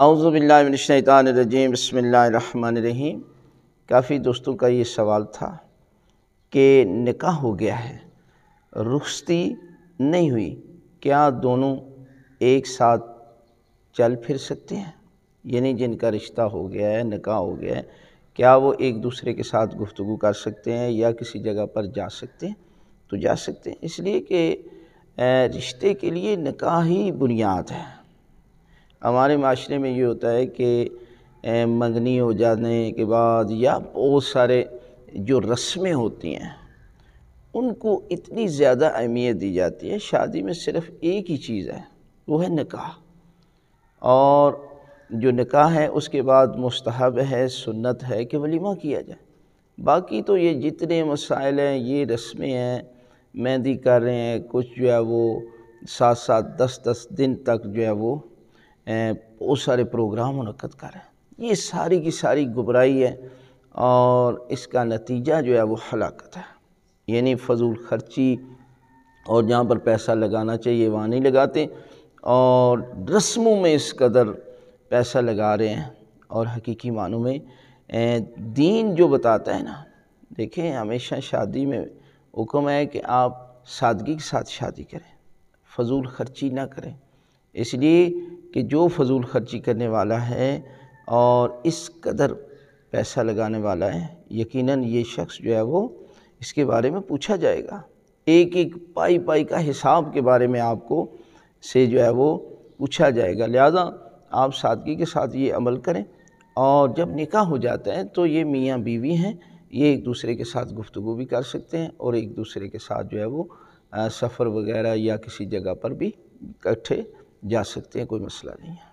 اعوذ باللہ من الشیطان الرجیم، بسم اللہ الرحمن الرحیم۔ کافی دوستوں کا یہ سوال تھا کہ نکاح ہو گیا ہے، رخصتی نہیں ہوئی، کیا دونوں ایک ساتھ چل پھر سکتے ہیں؟ یعنی جن کا رشتہ ہو گیا ہے، نکاح ہو گیا ہے، کیا وہ ایک دوسرے کے ساتھ گفتگو کر سکتے ہیں یا کسی جگہ پر جا سکتے ہیں؟ تو جا سکتے ہیں، اس لیے کہ رشتے کے لیے نکاح ہی بنیاد ہے۔ ہمارے معاشرے میں یہ ہوتا ہے کہ منگنی ہو جانے کے بعد یا بہت سارے جو رسمیں ہوتی ہیں ان کو اتنی زیادہ اہمیت دی جاتی ہے۔ شادی میں صرف ایک ہی چیز ہے، وہ ہے نکاح، اور جو نکاح ہے اس کے بعد مستحب ہے، سنت ہے کہ ولیمہ کیا جائے۔ باقی تو یہ جتنے مسائل ہیں، یہ رسمیں ہیں، مہندی کر رہے ہیں، کچھ جو ہے وہ 7 10 دن تک جو ہے وہ بہت سارے پروگرام منعقد کر رہے ہیں۔ یہ ساری کی ساری گمراہی ہے اور اس کا نتیجہ جو ہے وہ ہلاکت ہے۔ یعنی فضول خرچی، اور جہاں پر پیسہ لگانا چاہیے وہاں نہیں لگاتے، اور رسموں میں اس قدر پیسہ لگا رہے ہیں، اور حقیقی معنوں میں دین جو بتاتا ہے نا، دیکھیں ہمیشہ شادی میں حکم ہے کہ آپ سادگی کے ساتھ شادی کریں، فضول خرچی نہ کریں، اس لیے کہ جو فضول خرچی کرنے والا ہے اور اس قدر پیسہ لگانے والا ہے، یقیناً یہ شخص جو ہے وہ اس کے بارے میں پوچھا جائے گا۔ ایک ایک پائی کا حساب کے بارے میں آپ کو سے جو ہے وہ پوچھا جائے گا۔ لہذا آپ سادگی کے ساتھ یہ عمل کریں، اور جب نکاح ہو جاتا ہے تو یہ میاں بیوی ہیں، یہ ایک دوسرے کے ساتھ گفتگو بھی کر سکتے ہیں اور ایک دوسرے کے ساتھ جو ہے وہ سفر وغیرہ یا کسی جگہ پر بھی اکٹھے جا سکتے ہیں، کوئی مسئلہ نہیں ہے۔